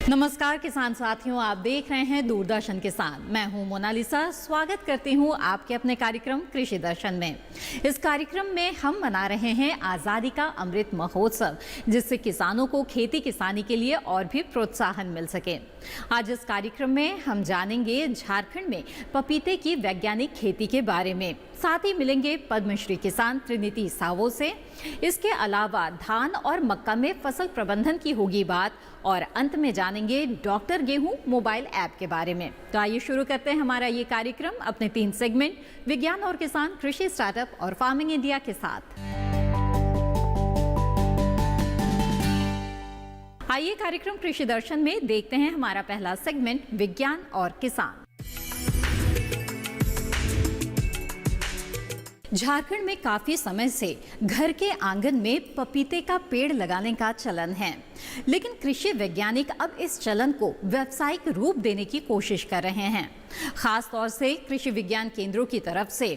नमस्कार किसान साथियों, आप देख रहे हैं दूरदर्शन किसान। मैं हूं मोनालिसा। स्वागत करती हूं आपके अपने कार्यक्रम कृषि दर्शन में। इस कार्यक्रम में हम मना रहे हैं आज़ादी का अमृत महोत्सव, जिससे किसानों को खेती किसानी के लिए और भी प्रोत्साहन मिल सके। आज इस कार्यक्रम में हम जानेंगे झारखंड में पपीते की वैज्ञानिक खेती के बारे में। साथ ही मिलेंगे पद्मश्री किसान त्रिनिधि सावो से। इसके अलावा धान और मक्का में फसल प्रबंधन की होगी बात, और अंत में जानेंगे डॉक्टर गेहूं मोबाइल ऐप के बारे में। तो आइए शुरू करते हैं हमारा ये कार्यक्रम अपने 3 सेगमेंट विज्ञान और किसान, कृषि स्टार्टअप और फार्मिंग इंडिया के साथ। आइए कार्यक्रम कृषि दर्शन में देखते हैं हमारा पहला सेगमेंट विज्ञान और किसान। झारखंड में काफी समय से घर के आंगन में पपीते का पेड़ लगाने का चलन है, लेकिन कृषि वैज्ञानिक अब इस चलन को व्यावसायिक रूप देने की कोशिश कर रहे हैं। खास तौर से कृषि विज्ञान केंद्रों की तरफ से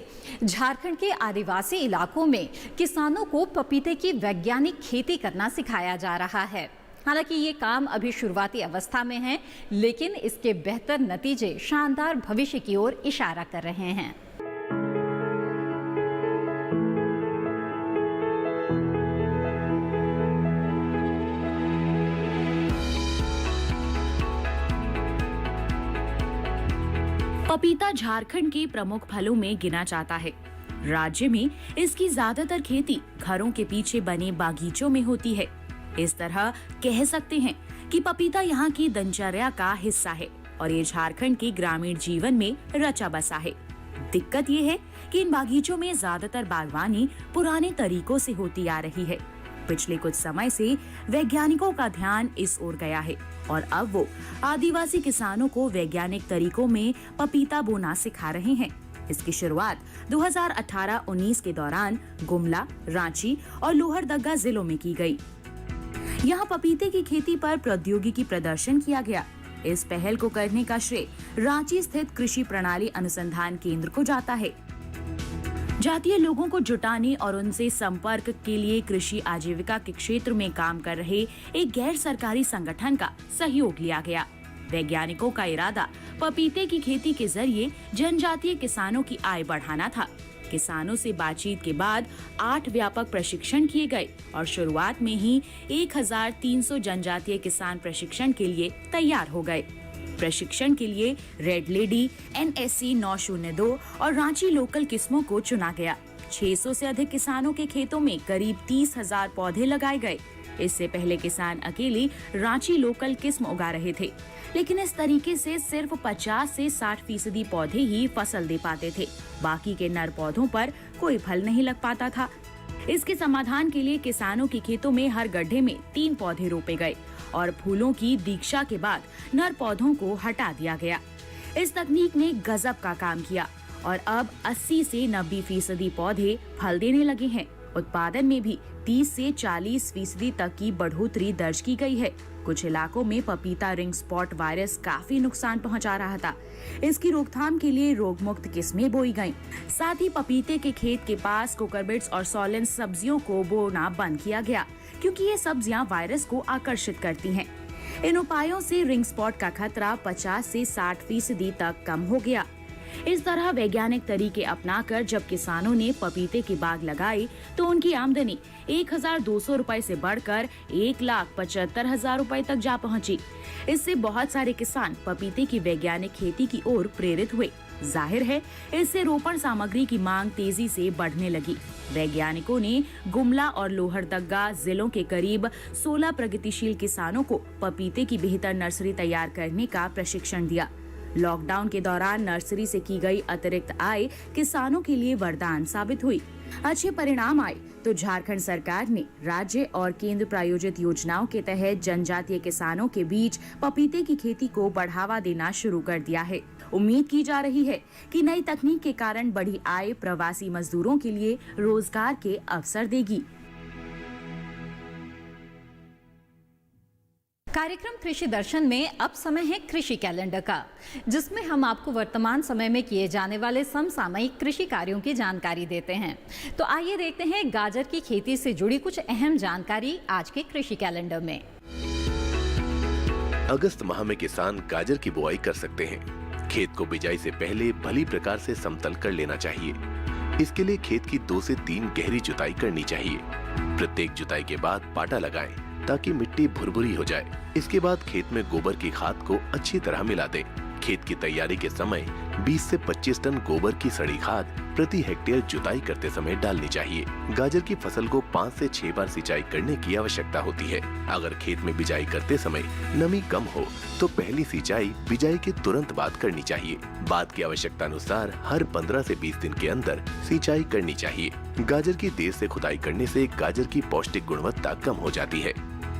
झारखंड के आदिवासी इलाकों में किसानों को पपीते की वैज्ञानिक खेती करना सिखाया जा रहा है। हालांकि ये काम अभी शुरुआती अवस्था में है, लेकिन इसके बेहतर नतीजे शानदार भविष्य की ओर इशारा कर रहे हैं। पपीता झारखंड के प्रमुख फलों में गिना जाता है। राज्य में इसकी ज्यादातर खेती घरों के पीछे बने बागीचों में होती है। इस तरह कह सकते हैं कि पपीता यहाँ की दिनचर्या का हिस्सा है और ये झारखंड के ग्रामीण जीवन में रचा बसा है। दिक्कत ये है कि इन बागीचों में ज्यादातर बागवानी पुराने तरीकों से होती आ रही है। पिछले कुछ समय से वैज्ञानिकों का ध्यान इस ओर गया है और अब वो आदिवासी किसानों को वैज्ञानिक तरीकों में पपीता बोना सिखा रहे हैं। इसकी शुरुआत 2018-19 के दौरान गुमला, रांची और लोहरदगा जिलों में की गई। यहाँ पपीते की खेती पर प्रौद्योगिकी प्रदर्शन किया गया। इस पहल को करने का श्रेय रांची स्थित कृषि प्रणाली अनुसंधान केंद्र को जाता है। जातीय लोगों को जुटाने और उनसे संपर्क के लिए कृषि आजीविका के क्षेत्र में काम कर रहे एक गैर सरकारी संगठन का सहयोग लिया गया। वैज्ञानिकों का इरादा पपीते की खेती के जरिए जनजातीय किसानों की आय बढ़ाना था। किसानों से बातचीत के बाद 8 व्यापक प्रशिक्षण किए गए और शुरुआत में ही 1300 जनजातीय किसान प्रशिक्षण के लिए तैयार हो गए। प्रशिक्षण के लिए रेड लेडी, NSC 902 और रांची लोकल किस्मों को चुना गया। 600 से अधिक किसानों के खेतों में करीब 30,000 पौधे लगाए गए। इससे पहले किसान अकेले रांची लोकल किस्म उगा रहे थे, लेकिन इस तरीके से सिर्फ 50 से 60% पौधे ही फसल दे पाते थे। बाकी के नर पौधों पर कोई फल नहीं लग पाता था। इसके समाधान के लिए किसानों के खेतों में हर गड्ढे में 3 पौधे रोपे गए और फूलों की दीक्षा के बाद नर पौधों को हटा दिया गया। इस तकनीक ने गजब का काम किया और अब 80 से 90% पौधे फल देने लगे हैं। उत्पादन में भी 30 से 40% तक की बढ़ोतरी दर्ज की गई है। कुछ इलाकों में पपीता रिंग स्पॉट वायरस काफी नुकसान पहुंचा रहा था। इसकी रोकथाम के लिए रोग मुक्त किस्में बोई गईं। साथ ही पपीते के खेत के पास कुकुरबिट्स और सॉलेन सब्जियों को बोना बंद किया गया, क्योंकि ये सब्जियां वायरस को आकर्षित करती हैं। इन उपायों से रिंग स्पॉट का खतरा 50 से 60% तक कम हो गया। इस तरह वैज्ञानिक तरीके अपनाकर जब किसानों ने पपीते की बाग लगाई तो उनकी आमदनी 1,200 रुपए से बढ़कर 1,75,000 रुपए तक जा पहुंची। इससे बहुत सारे किसान पपीते की वैज्ञानिक खेती की ओर प्रेरित हुए। जाहिर है, इससे रोपण सामग्री की मांग तेजी से बढ़ने लगी। वैज्ञानिकों ने गुमला और लोहरदगा जिलों के करीब 16 प्रगतिशील किसानों को पपीते की बेहतर नर्सरी तैयार करने का प्रशिक्षण दिया। लॉकडाउन के दौरान नर्सरी से की गई अतिरिक्त आय किसानों के लिए वरदान साबित हुई। अच्छे परिणाम आए तो झारखंड सरकार ने राज्य और केंद्र प्रायोजित योजनाओं के तहत जनजातीय किसानों के बीच पपीते की खेती को बढ़ावा देना शुरू कर दिया है। उम्मीद की जा रही है कि नई तकनीक के कारण बढ़ी आय प्रवासी मजदूरों के लिए रोजगार के अवसर देगी। कार्यक्रम कृषि दर्शन में अब समय है कृषि कैलेंडर का, जिसमें हम आपको वर्तमान समय में किए जाने वाले समसामयिक कृषि कार्यों की जानकारी देते हैं। तो आइए देखते हैं गाजर की खेती से जुड़ी कुछ अहम जानकारी आज के कृषि कैलेंडर में। अगस्त माह में किसान गाजर की बुआई कर सकते हैं। खेत को बिजाई से पहले भली प्रकार से समतल कर लेना चाहिए। इसके लिए खेत की 2 से 3 गहरी जुताई करनी चाहिए। प्रत्येक जुताई के बाद पाटा लगाएं ताकि मिट्टी भुरभुरी हो जाए। इसके बाद खेत में गोबर की खाद को अच्छी तरह मिला दें। खेत की तैयारी के समय 20 से 25 टन गोबर की सड़ी खाद प्रति हेक्टेयर जुताई करते समय डालनी चाहिए। गाजर की फसल को 5 से 6 बार सिंचाई करने की आवश्यकता होती है। अगर खेत में बिजाई करते समय नमी कम हो तो पहली सिंचाई बिजाई के तुरंत बाद करनी चाहिए। बाद की आवश्यकता अनुसार हर 15 से 20 दिन के अंदर सिंचाई करनी चाहिए। गाजर की देर से खुदाई करने से गाजर की पौष्टिक गुणवत्ता कम हो जाती है।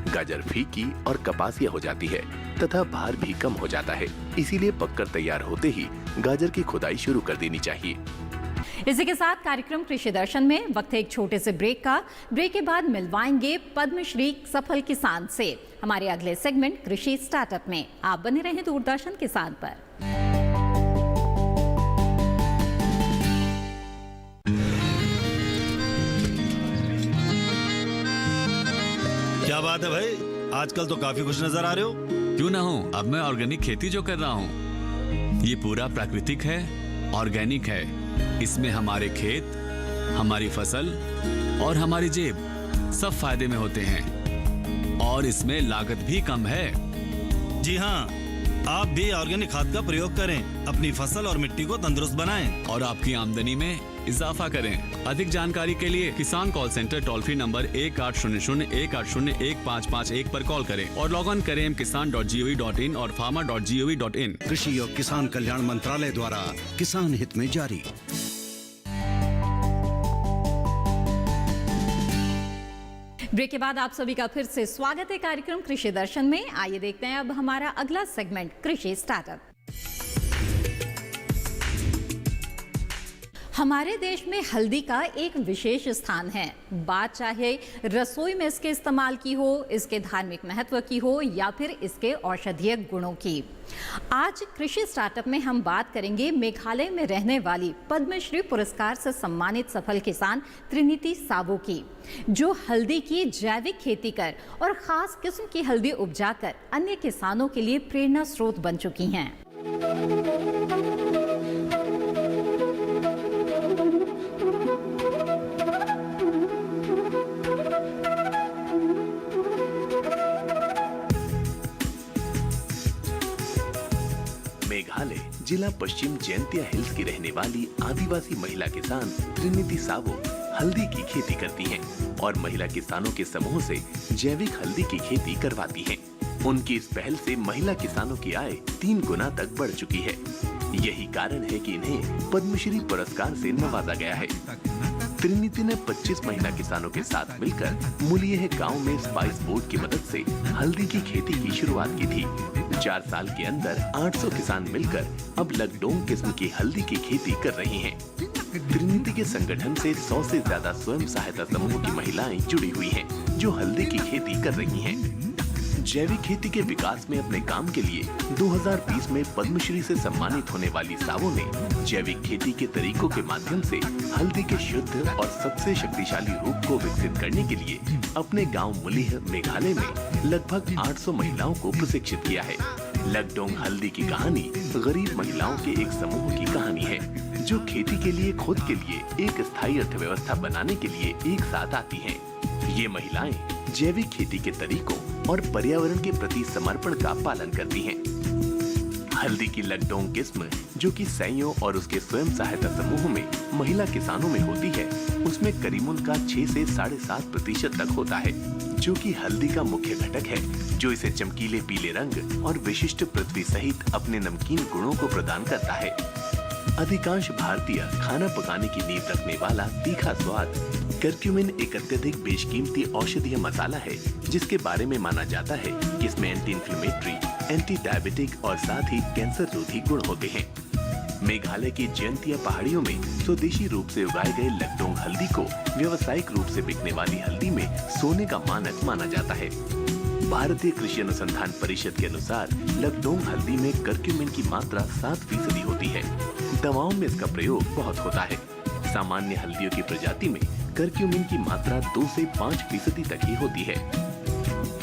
गाजर फीकी और कपासिया हो जाती है तथा भार भी कम हो जाता है। इसीलिए पककर तैयार होते ही गाजर की खुदाई शुरू कर देनी चाहिए। इसी के साथ कार्यक्रम कृषि दर्शन में वक्त है एक छोटे से ब्रेक का। ब्रेक के बाद मिलवाएंगे पद्मश्री सफल किसान से हमारे अगले सेगमेंट कृषि स्टार्टअप में। आप बने रहें दूरदर्शन किसान पर। क्या बात है भाई, आजकल तो काफी खुश नजर आ रहे हो। क्यों ना हूँ, अब मैं ऑर्गेनिक खेती जो कर रहा हूँ ये पूरा प्राकृतिक है, ऑर्गेनिक है। इसमें हमारे खेत, हमारी फसल और हमारी जेब सब फायदे में होते हैं और इसमें लागत भी कम है। जी हाँ, आप भी ऑर्गेनिक खाद का प्रयोग करें, अपनी फसल और मिट्टी को तंदुरुस्त बनाएं और आपकी आमदनी में इजाफा करें। अधिक जानकारी के लिए किसान call centre toll free number 1800-180-1551 पर कॉल करें और लॉग ऑन करें kisan.gov.in और farmer.gov.in। कृषि और किसान कल्याण मंत्रालय द्वारा किसान हित में जारी। ब्रेक के बाद आप सभी का फिर से स्वागत है कार्यक्रम कृषि दर्शन में। आइए देखते हैं अब हमारा अगला सेगमेंट कृषि स्टार्टअप। हमारे देश में हल्दी का एक विशेष स्थान है। बात चाहे रसोई में इसके इस्तेमाल की हो, इसके धार्मिक महत्व की हो या फिर इसके औषधीय गुणों की। आज कृषि स्टार्टअप में हम बात करेंगे मेघालय में रहने वाली पद्मश्री पुरस्कार से सम्मानित सफल किसान त्रिनिति सावो की, जो हल्दी की जैविक खेती कर और खास किस्म की हल्दी उपजाकर अन्य किसानों के लिए प्रेरणा स्रोत बन चुकी हैं। मेघालय जिला पश्चिम जैंतिया हिल्स की रहने वाली आदिवासी महिला किसान त्रिनिति सावो हल्दी की खेती करती हैं और महिला किसानों के समूह से जैविक हल्दी की खेती करवाती हैं। उनकी इस पहल से महिला किसानों की आय 3 गुना तक बढ़ चुकी है। यही कारण है कि इन्हें पद्मश्री पुरस्कार से नवाजा गया है। त्रिनिति ने 25 महिला किसानों के साथ मिलकर मुलियह गांव में स्पाइस बोर्ड की मदद से हल्दी की खेती की शुरुआत की थी। 4 साल के अंदर 800 किसान मिलकर अब लकडोंग किस्म की हल्दी की खेती कर रही हैं। त्रिनिति के संगठन से 100 से ज्यादा स्वयं सहायता समूह की महिलाएं जुड़ी हुई हैं, जो हल्दी की खेती कर रही हैं। जैविक खेती के विकास में अपने काम के लिए 2020 में पद्मश्री से सम्मानित होने वाली सावो ने जैविक खेती के तरीकों के माध्यम से हल्दी के शुद्ध और सबसे शक्तिशाली रूप को विकसित करने के लिए अपने गांव मुलिह मेघालय में लगभग 800 महिलाओं को प्रशिक्षित किया है। लकडोंग हल्दी की कहानी गरीब महिलाओं के एक समूह की कहानी है, जो खेती के लिए खुद के लिए एक स्थायी अर्थव्यवस्था बनाने के लिए एक साथ आती हैं। ये महिलाएं जैविक खेती के तरीकों और पर्यावरण के प्रति समर्पण का पालन करती हैं। हल्दी की लकडोंग किस्म, जो कि सैयों और उसके स्वयं सहायता समूह में महिला किसानों में होती है, उसमें करीमुन का 6 से 7.5% तक होता है, जो कि हल्दी का मुख्य घटक है, जो इसे चमकीले पीले रंग और विशिष्ट पृथ्वी सहित अपने नमकीन गुणों को प्रदान करता है। अधिकांश भारतीय खाना पकाने की नींव रखने वाला तीखा स्वाद कर्क्यूमिन एक अत्यधिक बेशकीमती औषधीय मसाला है, जिसके बारे में माना जाता है कि इसमें एंटी इंफ्लेमेटरी, एंटी डायबिटिक और साथ ही कैंसर रोधी गुण होते हैं। मेघालय की जैंतिया पहाड़ियों में स्वदेशी रूप से उगाए गए लकडोंग हल्दी को व्यावसायिक रूप से बिकने वाली हल्दी में सोने का मानक माना जाता है। भारतीय कृषि अनुसंधान परिषद के अनुसार लकडोंग हल्दी में कर्क्यूमिन की मात्रा 7% होती है। दवाओं में इसका प्रयोग बहुत होता है। सामान्य हल्दियों की प्रजाति में कर्क्यूमिन की मात्रा 2 से 5% तक ही होती है।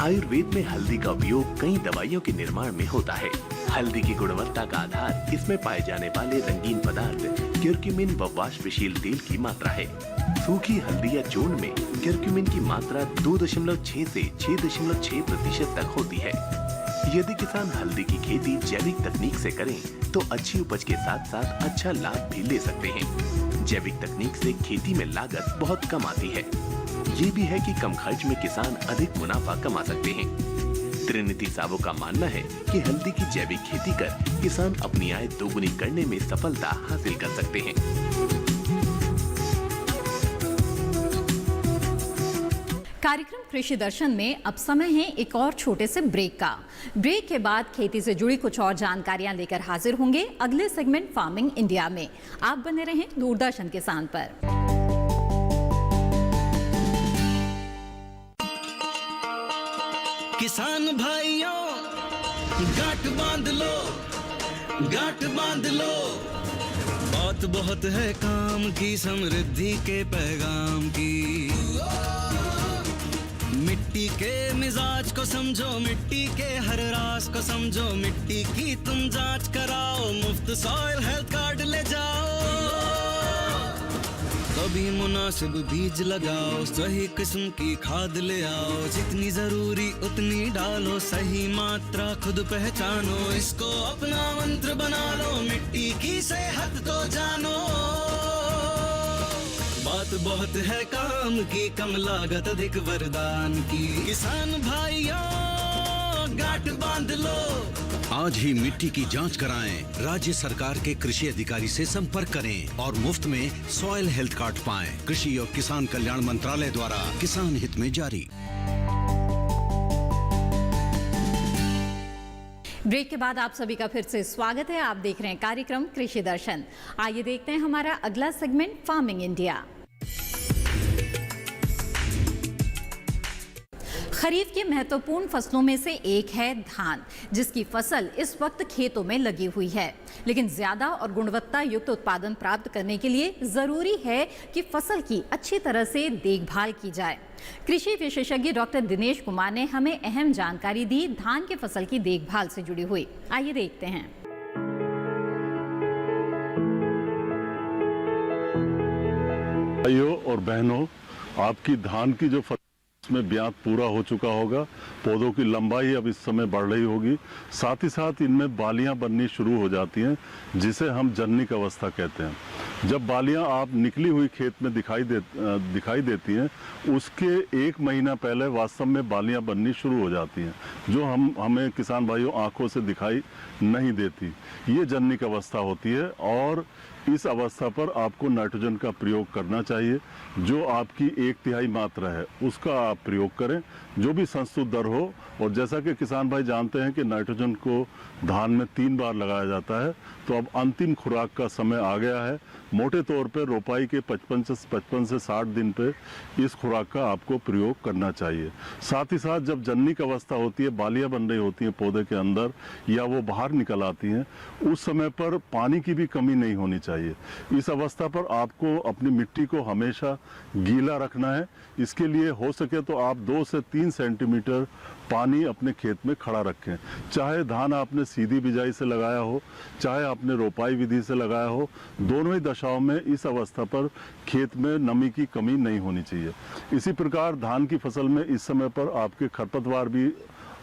आयुर्वेद में हल्दी का उपयोग कई दवाइयों के निर्माण में होता है। हल्दी की गुणवत्ता का आधार इसमें पाए जाने वाले रंगीन पदार्थ क्यूरक्यूमिन व वाष्पशील तेल की मात्रा है। सूखी हल्दी या चूर्ण में क्यूरक्यूमिन की मात्रा 2.6 से 6.6% तक होती है। यदि किसान हल्दी की खेती जैविक तकनीक से करें तो अच्छी उपज के साथ साथ अच्छा लाभ भी ले सकते हैं। जैविक तकनीक से खेती में लागत बहुत कम आती है। ये भी है कि कम खर्च में किसान अधिक मुनाफा कमा सकते हैं। त्रिनिति सावो का मानना है कि हल्दी की जैविक खेती कर किसान अपनी आय दोगुनी करने में सफलता हासिल कर सकते हैं। कार्यक्रम कृषि दर्शन में अब समय है एक और छोटे से ब्रेक का। ब्रेक के बाद खेती से जुड़ी कुछ और जानकारियां लेकर हाजिर होंगे अगले सेगमेंट फार्मिंग इंडिया में। आप बने रहें दूरदर्शन किसान पर। किसान भाइयों गांठ बांध लो, गांठ बांध लो। बात बहुत है काम की, समृद्धि के पैगाम की। मिट्टी के मिजाज को समझो, मिट्टी के हर राज को समझो। मिट्टी की तुम जांच कराओ, मुफ्त सॉइल हेल्थ कार्ड ले जाओ। कभी मुनासिब बीज लगाओ, सही किस्म की खाद ले आओ। जितनी जरूरी उतनी डालो, सही मात्रा खुद पहचानो। इसको अपना मंत्र बना लो, मिट्टी की सेहत को जानो। बात बहुत है काम की, कम लागत अधिक वरदान की। किसान भाइयों गांठ बांध लो। आज ही मिट्टी की जांच कराएं। राज्य सरकार के कृषि अधिकारी से संपर्क करें और मुफ्त में सॉइल हेल्थ कार्ड पाएं। कृषि और किसान कल्याण मंत्रालय द्वारा किसान हित में जारी। ब्रेक के बाद आप सभी का फिर से स्वागत है। आप देख रहे हैं कार्यक्रम कृषि दर्शन। आइए देखते हैं हमारा अगला सेगमेंट फार्मिंग इंडिया। खरीफ की महत्वपूर्ण फसलों में से एक है धान, जिसकी फसल इस वक्त खेतों में लगी हुई है। लेकिन ज्यादा और गुणवत्ता युक्त उत्पादन प्राप्त करने के लिए जरूरी है कि फसल की अच्छी तरह से देखभाल की जाए। कृषि विशेषज्ञ डॉक्टर दिनेश कुमार ने हमें अहम जानकारी दी धान की फसल की देखभाल से जुड़ी हुई। आइए देखते हैं। भाइयों और बहनों, आपकी धान की जो में ब्यात पूरा हो चुका होगा। पौधों की लंबाई अब इस समय बढ़ रही होगी। साथ ही साथ इनमें बालियां बननी शुरू हो जाती हैं, जिसे हम जननिक अवस्था कहते हैं। जब बालियां आप निकली हुई खेत में दिखाई देती हैं, उसके 1 महीना पहले वास्तव में बालियां बननी शुरू हो जाती हैं, जो हमें किसान भाइयों आंखों से दिखाई नहीं देती। ये जननिक अवस्था होती है और इस अवस्था पर आपको नाइट्रोजन का प्रयोग करना चाहिए। जो आपकी 1/3 मात्रा है उसका आप प्रयोग करें, जो भी संस्तुत दर हो। और जैसा कि किसान भाई जानते हैं कि नाइट्रोजन को धान में 3 बार लगाया जाता है, तो अब अंतिम खुराक का समय आ गया है। मोटे तौर पर रोपाई के 55 से 60 दिन पे इस खुराक का आपको प्रयोग करना चाहिए। साथ ही साथ जब जननिक अवस्था होती है, बालियां बन रही होती हैं पौधे के अंदर या वो बाहर निकल आती हैं, उस समय पर पानी की भी कमी नहीं होनी चाहिए। इस अवस्था पर आपको अपनी मिट्टी को हमेशा गीला रखना है। इसके लिए हो सके तो आप 2 से 3 सेंटीमीटर पानी अपने खेत में खड़ा रखें। चाहे धान आपने सीधी बिजाई से लगाया हो, चाहे आपने रोपाई विधि से लगाया हो, दोनों ही दशाओं में इस अवस्था पर खेत में नमी की कमी नहीं होनी चाहिए। इसी प्रकार धान की फसल में इस समय पर आपके खरपतवार भी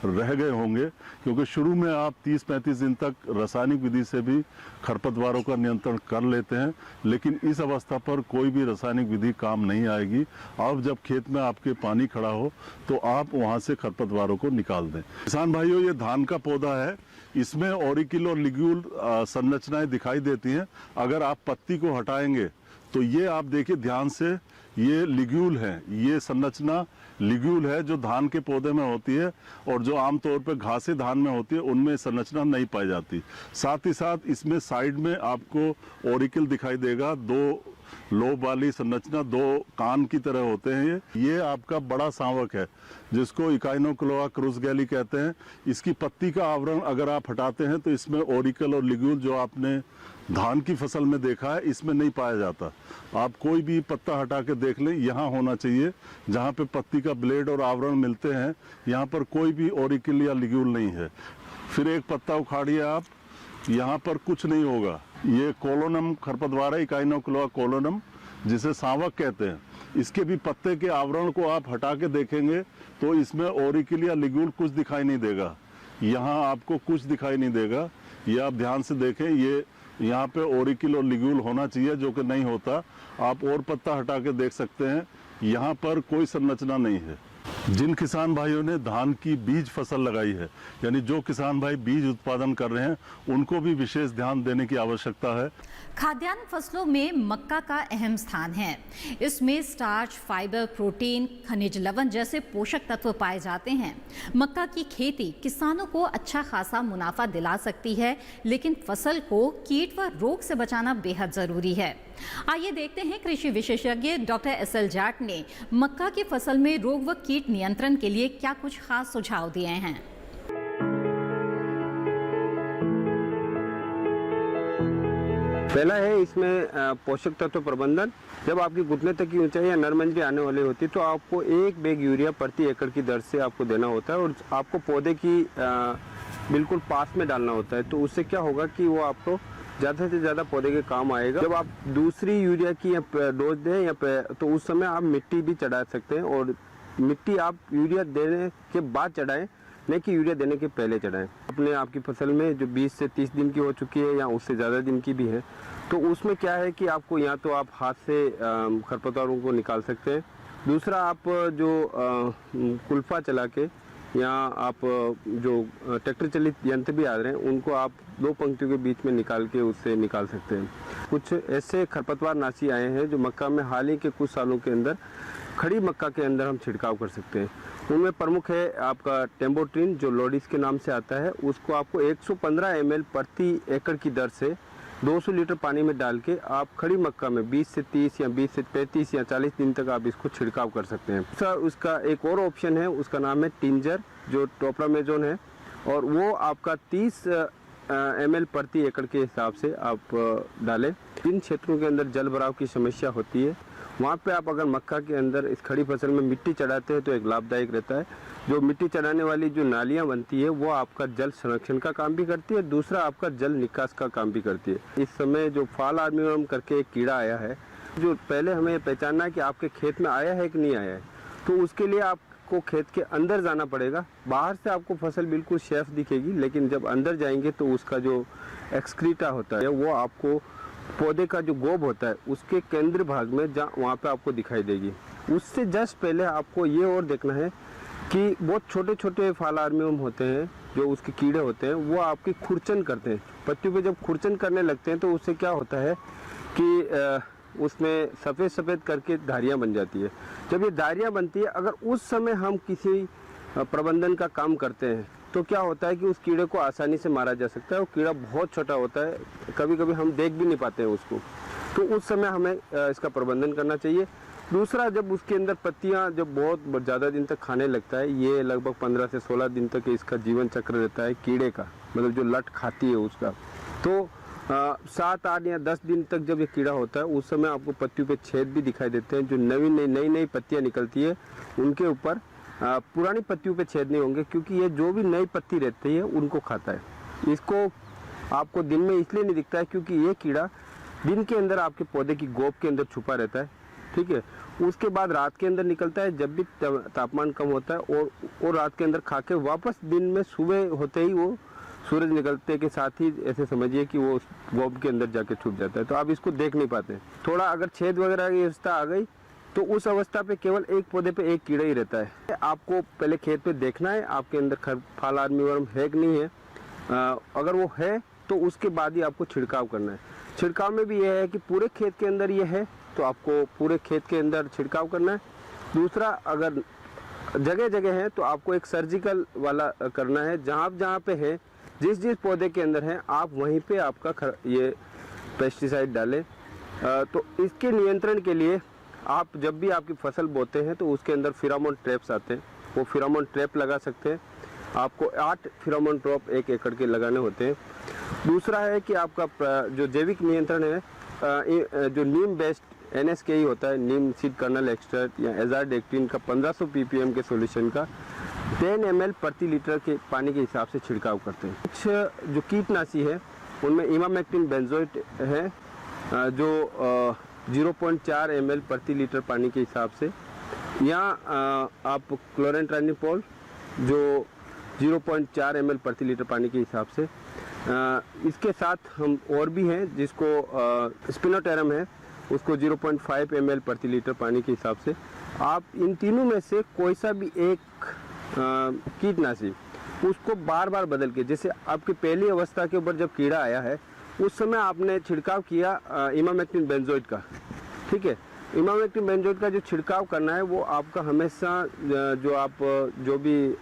रह गए होंगे, क्योंकि शुरू में आप 30-35 दिन तक रासायनिक विधि से भी खरपतवारों का नियंत्रण कर लेते हैं, लेकिन इस अवस्था पर कोई भी रासायनिक विधि काम नहीं आएगी। अब जब खेत में आपके पानी खड़ा हो तो आप वहां से खरपतवारों को निकाल दें। किसान भाइयों, ये धान का पौधा है, इसमें ऑरिकिल और लिग्यूल संरचनाएं दिखाई देती हैं। अगर आप पत्ती को हटाएंगे तो ये आप देखिए ध्यान से, ये लिग्यूल है, ये संरचना लिग्यूल है जो धान के पौधे में होती है, और जो आमतौर पर घासे धान में होती है उनमें संरचना नहीं पाई जाती। साथ ही साथ इसमें साइड में आपको ऑरिकल दिखाई देगा, 2 लोब वाली संरचना, 2 कान की तरह होते हैं। ये आपका बड़ा सांवक है जिसको इकाइनोक्लोआ क्रूसगैली कहते हैं। इसकी पत्ती का आवरण अगर आप हटाते हैं तो इसमें ओरिकल और लिग्यूल जो आपने धान की फसल में देखा है इसमें नहीं पाया जाता। आप कोई भी पत्ता हटा के देख लें, यहाँ होना चाहिए जहाँ पे पत्ती का ब्लेड और आवरण मिलते हैं, यहाँ पर कोई भी ओरिकल या लिग्यूल नहीं है। फिर एक पत्ता उखाड़िए आप, यहाँ पर कुछ नहीं होगा। ये कोलोनम खरपतवार है, इकाइनोक्लोआ कोलोनम, जिसे सांवक कहते हैं। इसके भी पत्ते के आवरण को आप हटा के देखेंगे तो इसमें ओरिकल या लिग्यूल कुछ दिखाई नहीं देगा। यहाँ आपको कुछ दिखाई नहीं देगा। ये आप ध्यान से देखें, ये यहाँ पे ओरिकल और लिग्यूल होना चाहिए जो कि नहीं होता। आप और पत्ता हटा के देख सकते हैं, यहाँ पर कोई संरचना नहीं है। जिन किसान भाइयों ने धान की बीज फसल लगाई है, यानी जो किसान भाई बीज उत्पादन कर रहे हैं, उनको भी विशेष ध्यान देने की आवश्यकता है। खाद्यान्न फसलों में मक्का का अहम स्थान है। इसमें स्टार्च, फाइबर, प्रोटीन, खनिज लवण जैसे पोषक तत्व पाए जाते हैं। मक्का की खेती किसानों को अच्छा खासा मुनाफा दिला सकती है, लेकिन फसल को कीट व रोग से बचाना बेहद जरूरी है। आइए देखते हैं कृषि विशेषज्ञ डॉक्टर SL जाट ने मक्का की फसल में रोग व कीट नियंत्रण के लिए क्या कुछ खास सुझाव दिए हैं। पहला है इसमें पोषक तत्व प्रबंधन। जब आपकी घुटने तक की ऊंचाई या नरमंजरी आने वाली होती है तो आपको 1 बैग यूरिया प्रति एकड़ की दर से आपको देना होता है और आपको पौधे की बिल्कुल पास में डालना होता है। तो उससे क्या होगा कि वो आपको ज़्यादा से ज़्यादा पौधे के काम आएगा। जब आप दूसरी यूरिया की डोज दें या तो उस समय आप मिट्टी भी चढ़ा सकते हैं और मिट्टी आप यूरिया देने के बाद चढ़ाएं, नहीं कि यूरिया देने के पहले चढ़ाएं। अपने आपकी फसल में जो 20 से 30 दिन की हो चुकी है या उससे ज़्यादा दिन की भी है, तो उसमें क्या है कि आपको या तो आप हाथ से खरपतवारों को निकाल सकते हैं। दूसरा, आप जो कुल्फा चला के या आप जो ट्रैक्टर चलित यंत्र भी आ रहे हैं उनको आप 2 पंक्तियों के बीच में निकाल के उससे निकाल सकते हैं। कुछ ऐसे खरपतवार नाशी आए हैं जो मक्का में हाल ही के कुछ सालों के अंदर खड़ी मक्का के अंदर हम छिड़काव कर सकते हैं। उनमें प्रमुख है आपका टेम्बोट्रिन, जो लोडिस के नाम से आता है। उसको आपको 115 ml प्रति एकड़ की दर से 200 लीटर पानी में डाल के आप खड़ी मक्का में 20 से 30 या 20 से 35 या 40 दिन तक आप इसको छिड़काव कर सकते हैं। दूसरा, उसका एक और ऑप्शन है, उसका नाम है टिंजर, जो टोप्रामेजोन है, और वो आपका 30 ml प्रति एकड़ के हिसाब से आप डालें। जिन क्षेत्रों के अंदर जल भराव की समस्या होती है वहाँ पे आप अगर मक्का के अंदर इस खड़ी फसल में मिट्टी चढ़ाते हैं तो एक लाभदायक रहता है। जो मिट्टी चढ़ाने वाली जो नालियाँ बनती है वो आपका जल संरक्षण का काम भी करती है, दूसरा आपका जल निकास का काम भी करती है। इस समय जो फॉल आर्मीवर्म करके एक कीड़ा आया है, जो पहले हमें पहचानना है कि आपके खेत में आया है कि नहीं आया है, तो उसके लिए आपको खेत के अंदर जाना पड़ेगा। बाहर से आपको फसल बिल्कुल सेफ दिखेगी, लेकिन जब अंदर जाएंगे तो उसका जो एक्सक्रीटा होता है वो आपको पौधे का जो गोब होता है उसके केंद्र भाग में वहाँ पे आपको दिखाई देगी। उससे जस्ट पहले आपको ये और देखना है कि बहुत छोटे छोटे फॉल आर्मीवर्म होते हैं, जो उसके कीड़े होते हैं, वो आपकी खुरचन करते हैं। पत्तियों पे जब खुरचन करने लगते हैं तो उससे क्या होता है कि उसमें सफ़ेद सफ़ेद करके धारियाँ बन जाती है। जब ये धारियाँ बनती है, अगर उस समय हम किसी प्रबंधन का काम करते हैं तो क्या होता है कि उस कीड़े को आसानी से मारा जा सकता है। वो कीड़ा बहुत छोटा होता है, कभी कभी हम देख भी नहीं पाते हैं उसको, तो उस समय हमें इसका प्रबंधन करना चाहिए। दूसरा, जब उसके अंदर पत्तियां जब बहुत ज़्यादा दिन तक खाने लगता है, ये लगभग 15 से 16 दिन तक इसका जीवन चक्र रहता है कीड़े का, मतलब जो लट खाती है उसका। तो 7, 8 या 10 दिन तक जब ये कीड़ा होता है उस समय आपको पत्तियों पे छेद भी दिखाई देते हैं। जो नई पत्तियाँ निकलती है उनके ऊपर पुरानी पत्तियों पे छेद नहीं होंगे, क्योंकि ये जो भी नई पत्ती रहती है उनको खाता है। इसको आपको दिन में इसलिए नहीं दिखता है क्योंकि ये कीड़ा दिन के अंदर आपके पौधे की गोब के अंदर छुपा रहता है, ठीक है। उसके बाद रात के अंदर निकलता है जब भी तापमान कम होता है, और रात के अंदर खा के वापस दिन में सुबह होते ही वो सूरज निकलते के साथ ही ऐसे समझिए कि वो गोब के अंदर जाके छुप जाता है। तो आप इसको देख नहीं पाते। थोड़ा अगर छेद वगैरह की अवस्था आ गई तो उस अवस्था पे केवल एक पौधे पे एक कीड़ा ही रहता है। आपको पहले खेत पे देखना है आपके अंदर फॉल आर्मीवर्म है कि नहीं है। अगर वो है तो उसके बाद ही आपको छिड़काव करना है। छिड़काव में भी यह है कि पूरे खेत के अंदर ये है तो आपको पूरे खेत के अंदर छिड़काव करना है। दूसरा, अगर जगह जगह है तो आपको एक सर्जिकल वाला करना है। जहाँ पे है, जिस पौधे के अंदर है, आप वहीं पे आपका ये पेस्टिसाइड डालें। तो इसके नियंत्रण के लिए आप जब भी आपकी फसल बोते हैं तो उसके अंदर फेरोमोन ट्रैप्स आते हैं, वो फेरोमोन ट्रैप लगा सकते हैं। आपको 8 फेरोमोन ट्रैप 1 एकड़ के लगाने होते हैं। दूसरा है कि आपका जो जैविक नियंत्रण है, जो नीम बेस्ड NSK होता है, नीम सीड कर्नल एक्सट्रैक्ट या एजारडेक्टिन का 1500 ppm के सॉल्यूशन का 10 ml प्रति लीटर के पानी के हिसाब से छिड़काव करते हैं। कुछ जो कीटनाशी है उनमें इमामेक्टिन बेंजोएट है जो 0.4 ml प्रति लीटर पानी के हिसाब से, या आप क्लोरेंट्रानिपोल जो 0.4 ml प्रति लीटर पानी के हिसाब से। इसके साथ हम और भी हैं जिसको स्पिनोटेरम है, उसको 0.5 ml प्रति लीटर पानी के हिसाब से। आप इन तीनों में से कोई सा भी एक कीटनाशी उसको बार बार बदल के, जैसे आपकी पहली अवस्था के ऊपर जब कीड़ा आया है उस समय आपने छिड़काव किया इमामेक्टिन बेंजोएट का, ठीक है। इमामेक्टिन बेंजोएट का जो छिड़काव करना है वो आपका हमेशा जो भी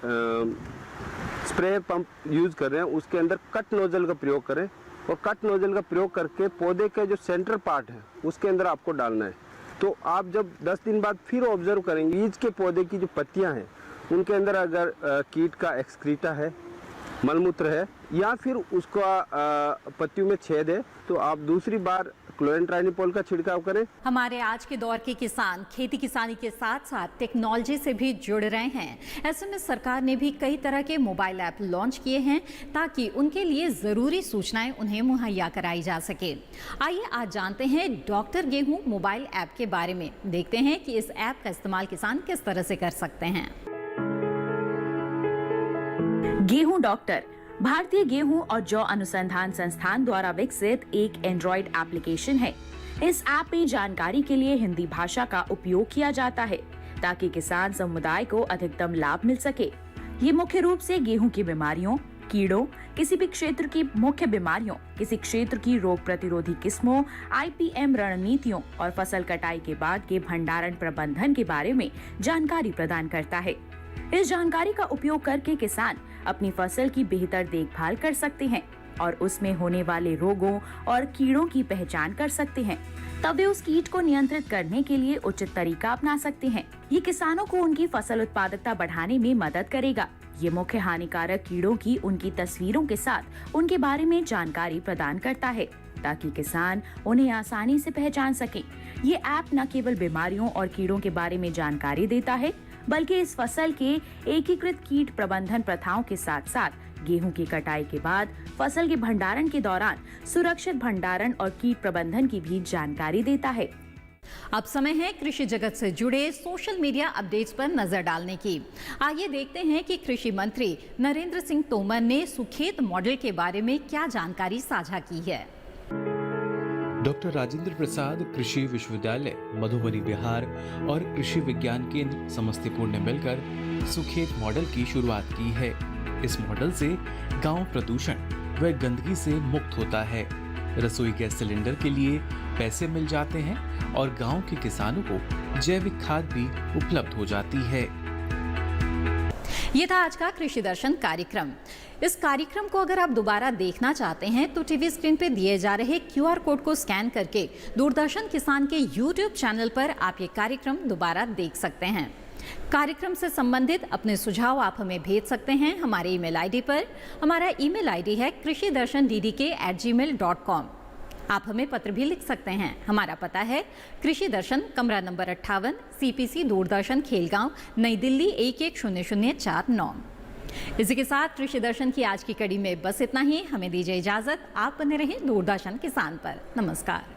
स्प्रे पंप यूज़ कर रहे हैं उसके अंदर कट नोजल का प्रयोग करें, और कट नोजल का प्रयोग करके पौधे के जो सेंटर पार्ट है उसके अंदर आपको डालना है। तो आप जब 10 दिन बाद फिर ऑब्जर्व करेंगे बीज के पौधे की जो पत्तियां हैं उनके अंदर अगर कीट का एक्सक्रीटा है, मलमूत्र है, या फिर उसका पत्तियों में छेद है, तो आप दूसरी बार क्लोरेंट्रानिपोल का छिड़काव करें। हमारे आज के दौर के किसान खेती किसानी के साथ साथ टेक्नोलॉजी से भी जुड़ रहे हैं। ऐसे में सरकार ने भी कई तरह के मोबाइल ऐप लॉन्च किए हैं ताकि उनके लिए जरूरी सूचनाएं उन्हें मुहैया कराई जा सके। आइए आज जानते हैं डॉक्टर गेहूं मोबाइल ऐप के बारे में। देखते हैं कि इस ऐप का इस्तेमाल किसान किस तरह से कर सकते हैं। गेहूं डॉक्टर भारतीय गेहूं और जौ अनुसंधान संस्थान द्वारा विकसित एक एंड्रॉइड एप्लीकेशन है। इस ऐप में जानकारी के लिए हिंदी भाषा का उपयोग किया जाता है ताकि किसान समुदाय को अधिकतम लाभ मिल सके। ये मुख्य रूप से गेहूं की बीमारियों, कीड़ों, किसी भी क्षेत्र की मुख्य बीमारियों, किसी क्षेत्र की रोग प्रतिरोधी किस्मों, IPM रणनीतियों और फसल कटाई के बाद के भंडारण प्रबंधन के बारे में जानकारी प्रदान करता है। इस जानकारी का उपयोग करके किसान अपनी फसल की बेहतर देखभाल कर सकते हैं और उसमें होने वाले रोगों और कीड़ों की पहचान कर सकते हैं। तब वे उस कीट को नियंत्रित करने के लिए उचित तरीका अपना सकते हैं। ये किसानों को उनकी फसल उत्पादकता बढ़ाने में मदद करेगा। ये मुख्य हानिकारक कीड़ों की उनकी तस्वीरों के साथ उनके बारे में जानकारी प्रदान करता है ताकि किसान उन्हें आसानी से पहचान सकें। ये ऐप न केवल बीमारियों और कीड़ों के बारे में जानकारी देता है बल्कि इस फसल के एकीकृत कीट प्रबंधन प्रथाओं के साथ साथ गेहूं की कटाई के बाद फसल के भंडारण के दौरान सुरक्षित भंडारण और कीट प्रबंधन की भी जानकारी देता है। अब समय है कृषि जगत से जुड़े सोशल मीडिया अपडेट्स पर नजर डालने की। आइए देखते हैं कि कृषि मंत्री नरेंद्र सिंह तोमर ने सुखेत मॉडल के बारे में क्या जानकारी साझा की है। डॉक्टर राजेंद्र प्रसाद कृषि विश्वविद्यालय मधुबनी बिहार और कृषि विज्ञान केंद्र समस्तीपुर ने मिलकर सुखेत मॉडल की शुरुआत की है। इस मॉडल से गांव प्रदूषण व गंदगी से मुक्त होता है, रसोई गैस सिलेंडर के लिए पैसे मिल जाते हैं और गांव के किसानों को जैविक खाद भी उपलब्ध हो जाती है। ये था आज का कृषि दर्शन कार्यक्रम। इस कार्यक्रम को अगर आप दोबारा देखना चाहते हैं तो टीवी स्क्रीन पे दिए जा रहे QR कोड को स्कैन करके दूरदर्शन किसान के YouTube चैनल पर आप ये कार्यक्रम दोबारा देख सकते हैं। कार्यक्रम से संबंधित अपने सुझाव आप हमें भेज सकते हैं हमारे ईमेल आईडी पर। हमारा ईमेल आईडी है krishidarshandddk@gmail.com। आप हमें पत्र भी लिख सकते हैं। हमारा पता है कृषि दर्शन, कमरा नंबर 58, CPC दूरदर्शन, खेलगांव, नई दिल्ली 110049। इसी के साथ कृषि दर्शन की आज की कड़ी में बस इतना ही। हमें दीजिए इजाजत। आप बने रहें दूरदर्शन किसान पर। नमस्कार।